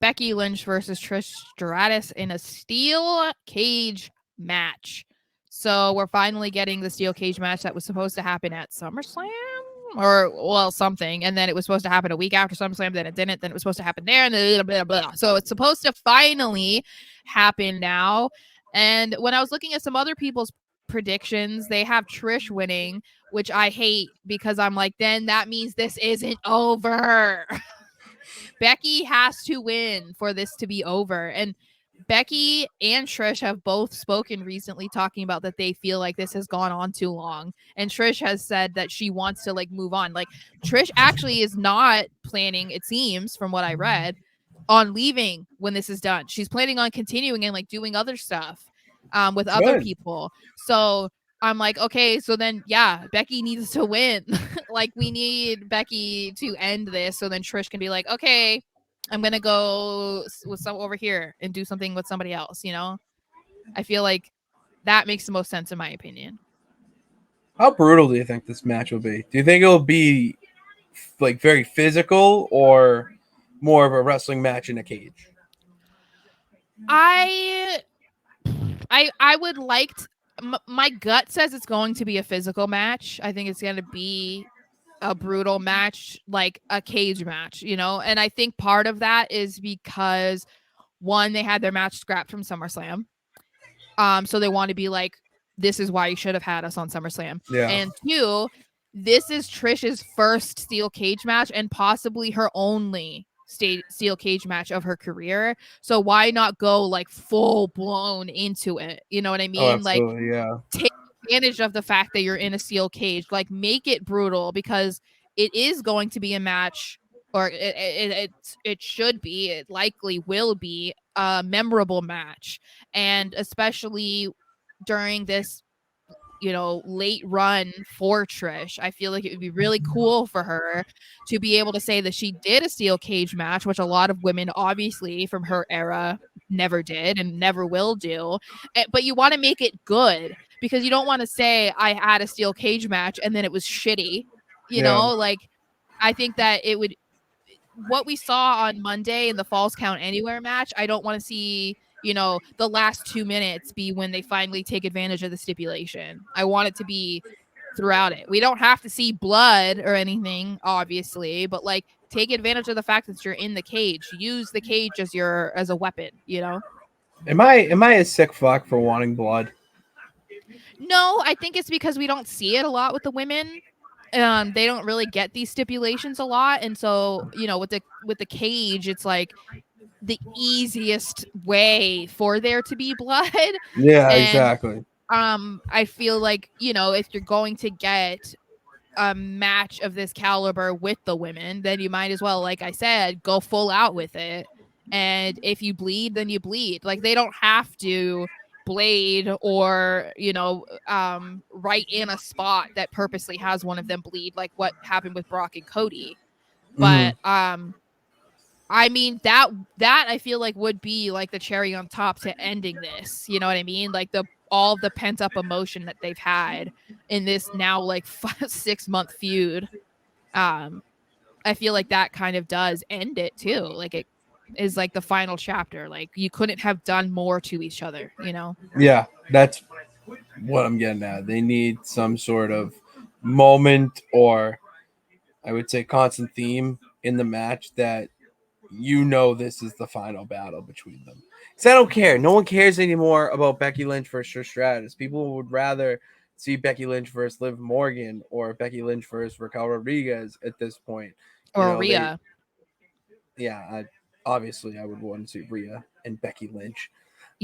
Becky Lynch versus Trish Stratus in a steel cage match. So we're finally getting the steel cage match that was supposed to happen at SummerSlam or well something, and then it was supposed to happen a week after SummerSlam, then it didn't, then it was supposed to happen there, and then blah, blah, blah. So it's supposed to finally happen now. And when I was looking at some other people's predictions, they have Trish winning, which I hate because I'm like, then that means this isn't over. Becky has to win for this to be over. And Becky and Trish have both spoken recently talking about that they feel like this has gone on too long. And Trish has said that she wants to like move on. Like Trish actually is not planning, it seems, from what I read, on leaving when this is done. She's planning on continuing and like doing other stuff with other Good. people. So I'm like, okay, so then yeah, Becky needs to win. Like we need Becky to end this so then Trish can be like, okay, I'm gonna go with some over here and do something with somebody else, you know? I feel like that makes the most sense in my opinion. How brutal do you think this match will be? Do you think it'll be like very physical or more of a wrestling match in a cage? I I would like my gut says it's going to be a physical match. I think it's going to be a brutal match, like a cage match, you know? And I think part of that is because one, they had their match scrapped from SummerSlam. So they want to be like, this is why you should have had us on SummerSlam. Yeah. And two, this is Trish's first steel cage match and possibly her only steel cage match of her career. So why not go like full blown into it? You know what I Oh, mean? Like absolutely. Yeah. take advantage of the fact that you're in a steel cage. Like make it brutal because it is going to be a match, or it should be. It likely will be a memorable match, and especially during this late run for Trish, I feel like it would be really cool for her to be able to say that she did a steel cage match, which a lot of women obviously from her era never did and never will do. But you want to make it good because you don't want to say I had a steel cage match and then it was shitty. Yeah. Like I think that it would what we saw on Monday in the Falls Count Anywhere match, I don't want to see, the last 2 minutes be when they finally take advantage of the stipulation. I want it to be throughout it. We don't have to see blood or anything, obviously, but like take advantage of the fact that you're in the cage. Use the cage as a weapon, Am I a sick fuck for wanting blood? No, I think it's because we don't see it a lot with the women. They don't really get these stipulations a lot, and so with the cage, it's like the easiest way for there to be blood. Yeah, And exactly. I feel like if you're going to get a match of this caliber with the women, then you might as well, like I said, go full out with it. And if you bleed, then you bleed. Like they don't have to blade or right in a spot that purposely has one of them bleed, like what happened with Brock and Cody. Mm-hmm. But I mean that I feel like would be like the cherry on top to ending this. You know what I mean? Like all the pent up emotion that they've had in this now like 6 month feud. Um, I feel like that kind of does end it too. Like it is like the final chapter. Like you couldn't have done more to each other. Yeah, that's what I'm getting at. They need some sort of moment, or I would say constant theme in the match that this is the final battle between them. Because I don't care. No one cares anymore about Becky Lynch versus Trish Stratus. People would rather see Becky Lynch versus Liv Morgan or Becky Lynch versus Raquel Rodriguez at this point. Or They, Rhea. yeah, obviously I would want to see Rhea and Becky Lynch.